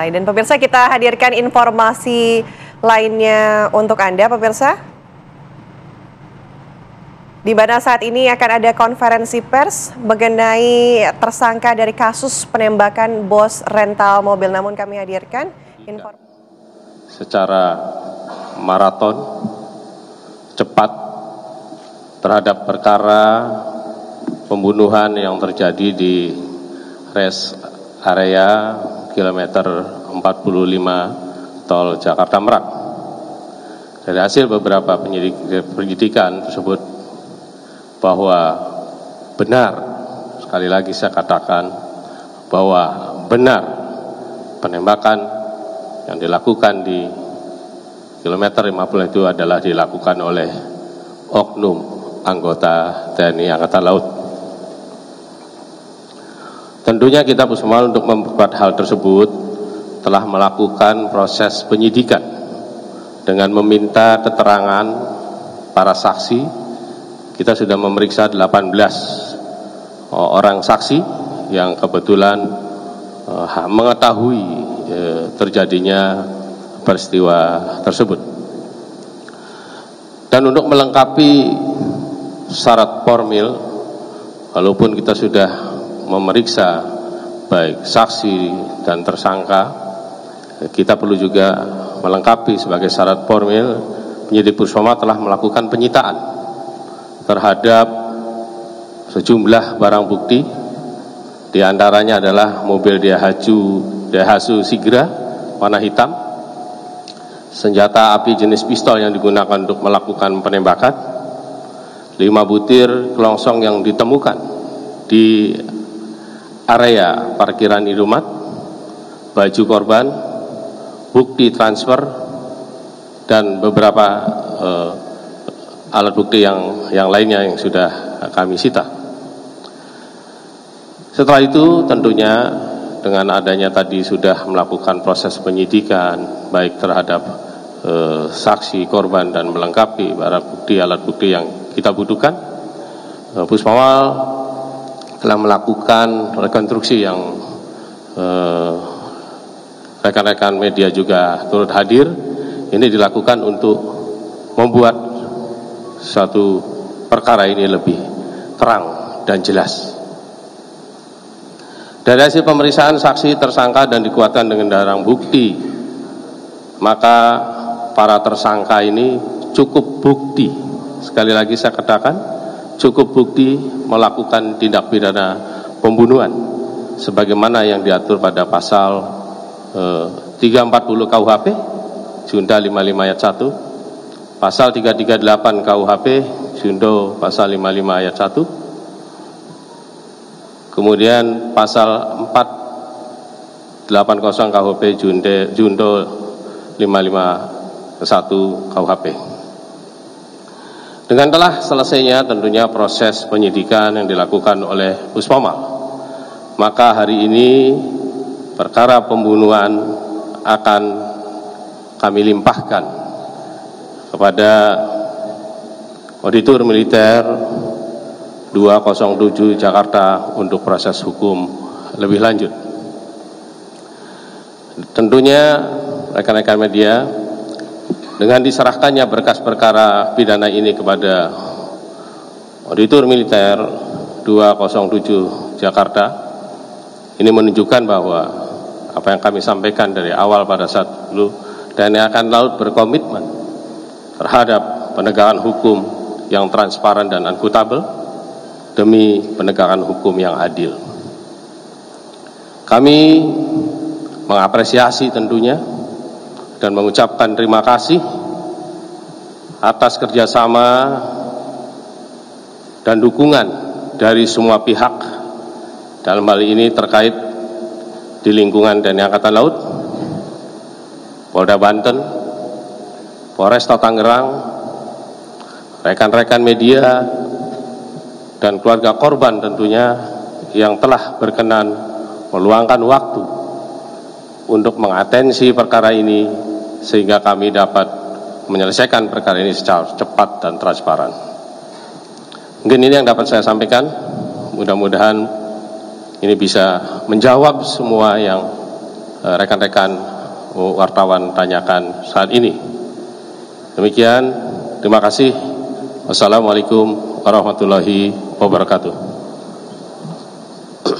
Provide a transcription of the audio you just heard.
Dan pemirsa, kita hadirkan informasi lainnya untuk Anda pemirsa, di mana saat ini akan ada konferensi pers mengenai tersangka dari kasus penembakan bos rental mobil. Namun kami hadirkan informasi secara maraton cepat terhadap perkara pembunuhan yang terjadi di rest area kilometer 45 tol Jakarta Merak. Dari hasil beberapa penyidikan tersebut bahwa benar, sekali lagi saya katakan bahwa benar penembakan yang dilakukan di kilometer 50 itu adalah dilakukan oleh oknum anggota TNI Angkatan Laut. Tentunya kita bersama untuk memperkuat hal tersebut telah melakukan proses penyidikan dengan meminta keterangan para saksi. Kita sudah memeriksa 18 orang saksi yang kebetulan mengetahui terjadinya peristiwa tersebut. Dan untuk melengkapi syarat formil, walaupun kita sudah memeriksa baik saksi dan tersangka, kita perlu juga melengkapi sebagai syarat formil. Penyidik Puspama telah melakukan penyitaan terhadap sejumlah barang bukti, di antaranya adalah mobil Daihatsu Sigra warna hitam, senjata api jenis pistol yang digunakan untuk melakukan penembakan, 5 butir kelongsong yang ditemukan di area parkiran Indomaret, baju korban, bukti transfer, dan beberapa alat bukti yang lainnya yang sudah kami sita. Setelah itu tentunya dengan adanya tadi sudah melakukan proses penyidikan baik terhadap saksi, korban, dan melengkapi barang bukti, alat bukti yang kita butuhkan, Puspawal telah melakukan rekonstruksi yang rekan-rekan media juga turut hadir. Ini dilakukan untuk membuat suatu perkara ini lebih terang dan jelas. Dari hasil pemeriksaan saksi, tersangka, dan dikuatkan dengan barang bukti, maka para tersangka ini cukup bukti, sekali lagi saya katakan, cukup bukti melakukan tindak pidana pembunuhan sebagaimana yang diatur pada pasal 340 KUHP Junto 55 ayat 1, pasal 338 KUHP Junto pasal 55 ayat 1, kemudian pasal 480 KUHP Junto 551 KUHP. Dengan telah selesainya tentunya proses penyidikan yang dilakukan oleh Puspama, maka hari ini perkara pembunuhan akan kami limpahkan kepada Auditor Militer 207 Jakarta untuk proses hukum lebih lanjut. Tentunya rekan-rekan media, dengan diserahkannya berkas perkara pidana ini kepada Auditor Militer 207 Jakarta, ini menunjukkan bahwa apa yang kami sampaikan dari awal pada saat dulu, TNI Angkatan Laut berkomitmen terhadap penegakan hukum yang transparan dan akuntabel demi penegakan hukum yang adil. Kami mengapresiasi tentunya dan mengucapkan terima kasih atas kerjasama dan dukungan dari semua pihak dalam hal ini terkait di lingkungan TNI Angkatan Laut, Polda Banten, Polresta Tangerang, rekan-rekan media, dan keluarga korban tentunya yang telah berkenan meluangkan waktu untuk mengatensi perkara ini sehingga kami dapat menyelesaikan perkara ini secara cepat dan transparan. Mungkin ini yang dapat saya sampaikan. Mudah-mudahan ini bisa menjawab semua yang rekan-rekan wartawan tanyakan saat ini. Demikian, terima kasih. Wassalamualaikum warahmatullahi wabarakatuh.